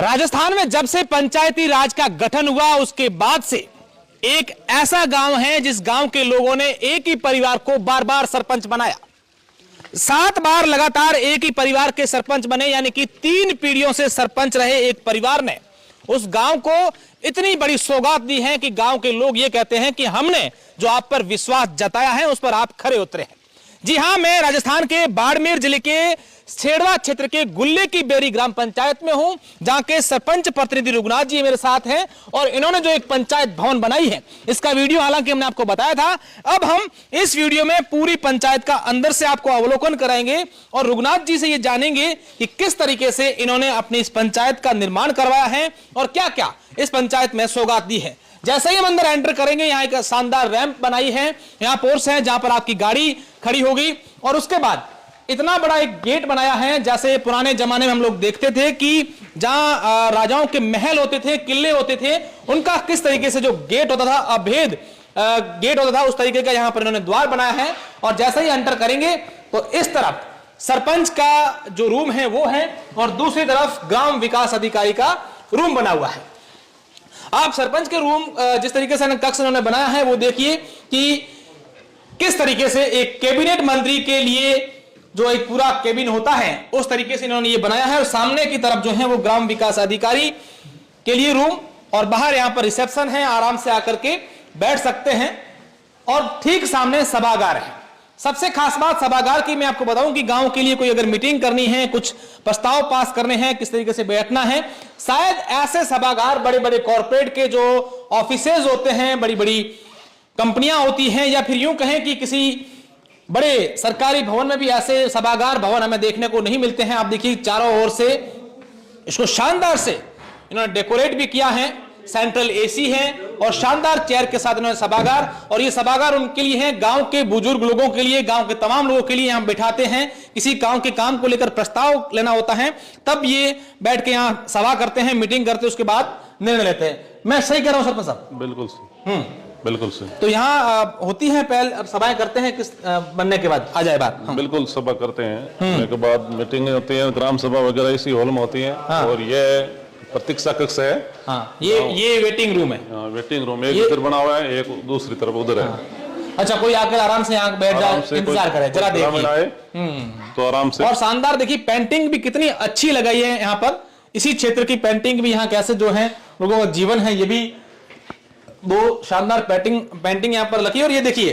राजस्थान में जब से पंचायती राज का गठन हुआ उसके बाद से एक ऐसा गांव है जिस गांव के लोगों ने एक ही परिवार को बार बार सरपंच बनाया। 7 बार लगातार एक ही परिवार के सरपंच बने, यानी कि 3 पीढ़ियों से सरपंच रहे एक परिवार ने उस गांव को इतनी बड़ी सौगात दी है कि गांव के लोग ये कहते हैं कि हमने जो आप पर विश्वास जताया है उस पर आप खरे उतरे हैं। जी हां, मैं राजस्थान के बाड़मेर जिले के छेड़वा क्षेत्र के गुल्ले की बेरी ग्राम पंचायत में हूं, जहां के सरपंच प्रतिनिधि रघुनाथ जी मेरे साथ हैं और इन्होंने जो एक पंचायत भवन बनाई है इसका वीडियो हालांकि हमने आपको बताया था। अब हम इस वीडियो में पूरी पंचायत का अंदर से आपको अवलोकन कराएंगे और रघुनाथ जी से ये जानेंगे कि किस तरीके से इन्होंने अपनी इस पंचायत का निर्माण करवाया है और क्या क्या इस पंचायत में सौगात दी है। जैसे ही हम अंदर एंटर करेंगे, यहाँ एक शानदार रैंप बनाई है, यहाँ पोर्स है जहां पर आपकी गाड़ी खड़ी होगी और उसके बाद इतना बड़ा एक गेट बनाया है जैसे पुराने जमाने में हम लोग देखते थे कि जहां राजाओं के महल होते थे, किले होते थे, उनका किस तरीके से जो गेट होता था, अभेद गेट होता था, उस तरीके का यहां पर इन्होंने द्वार बनाया है। और जैसे ही एंटर करेंगे तो इस तरफ सरपंच का जो रूम है वो है और दूसरी तरफ ग्राम विकास अधिकारी का रूम बना हुआ है। आप सरपंच के रूम जिस तरीके से कक्ष इन्होंने बनाया है वो देखिए कि किस तरीके से एक कैबिनेट मंत्री के लिए जो एक पूरा केबिन होता है उस तरीके से इन्होंने ये बनाया है। और सामने की तरफ जो है वो ग्राम विकास अधिकारी के लिए रूम और बाहर यहां पर रिसेप्शन है, आराम से आकर के बैठ सकते हैं। और ठीक सामने सभागार है। सबसे खास बात सभागार की मैं आपको बताऊं कि गांव के लिए कोई अगर मीटिंग करनी है, कुछ प्रस्ताव पास करने हैं, किस तरीके से बैठना है, शायद ऐसे सभागार बड़े बड़े कॉर्पोरेट के जो ऑफिसेज होते हैं, बड़ी बड़ी कंपनियां होती हैं, या फिर यूं कहें कि किसी बड़े सरकारी भवन में भी ऐसे सभागार भवन हमें देखने को नहीं मिलते हैं। आप देखिए चारों ओर से इसको शानदार से इन्होंने डेकोरेट भी किया है, सेंट्रल एसी है और शानदार चेयर के साथ इन्होंने सभागार। और ये सभागार उनके लिए है, गांव के बुजुर्ग लोगों के लिए, गांव के तमाम लोगों के लिए यहाँ बैठाते हैं। किसी गांव के काम को लेकर प्रस्ताव लेना होता है तब ये बैठ के यहाँ सभा करते हैं, मीटिंग करते हैं, उसके बाद निर्णय लेते हैं। मैं सही कह रहा हूँ सरपंच साहब? बिल्कुल बिल्कुल सही। तो यहाँ होती है पहल सभाएं करते हैं किस बनने के बाद? आ जाए बात। बिल्कुल सभा करते हैं, बनने के बाद मीटिंग होती है, ग्राम सभा वगैरह इसी हॉल में होती है। और ये प्रतीक्षा कक्ष है। ये वेटिंग रूम है। वेटिंग रूम एक इधर बना हुआ है, एक दूसरी तरफ उधर है। अच्छा, कोई आकर आराम से यहाँ बैठ जाए, इंतजार करे, जरा देखिए तो आराम से। और शानदार देखिए पेंटिंग भी कितनी अच्छी लगाई है यहाँ पर। इसी क्षेत्र की पेंटिंग भी यहाँ कैसे जो है लोगों का जीवन है, ये भी दो शानदार पेंटिंग यहाँ पर लगी। और ये देखिए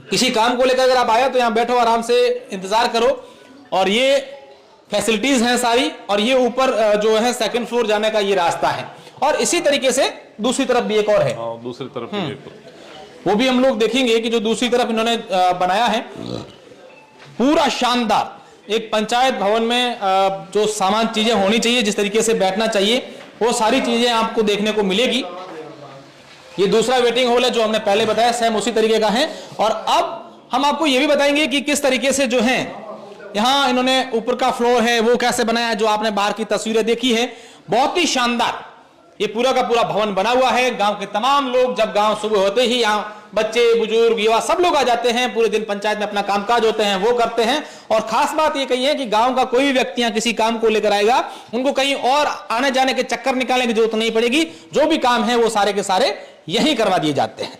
किसी काम को लेकर अगर आप आए तो यहाँ बैठो, आराम से इंतजार करो। और ये फैसिलिटीज हैं सारी। और ये ऊपर जो है 2nd फ्लोर जाने का ये रास्ता है। और इसी तरीके से दूसरी तरफ भी एक और है। दूसरी तरफ वो भी हम लोग देखेंगे कि जो दूसरी तरफ इन्होंने बनाया है पूरा शानदार एक पंचायत भवन में जो सामान चीजें होनी चाहिए, जिस तरीके से बैठना चाहिए, वो सारी चीजें आपको देखने को मिलेगी। ये दूसरा वेटिंग हॉल है जो हमने पहले बताया, सेम उसी तरीके का है। और अब हम आपको ये भी बताएंगे कि किस तरीके से जो है यहाँ इन्होंने ऊपर का फ्लोर है वो कैसे बनाया है। जो आपने बाहर की तस्वीरें देखी है, बहुत ही शानदार ये पूरा का पूरा भवन बना हुआ है। गांव के तमाम लोग, जब गांव सुबह होते ही यहाँ बच्चे, बुजुर्ग, युवा सब लोग आ जाते हैं, पूरे दिन पंचायत में अपना कामकाज होते हैं वो करते हैं। और खास बात ये कही है कि गांव का कोई भी व्यक्ति यहाँ किसी काम को लेकर आएगा, उनको कहीं और आने जाने के चक्कर निकालने की जरूरत नहीं पड़ेगी। जो भी काम है वो सारे के सारे यही करवा दिए जाते हैं।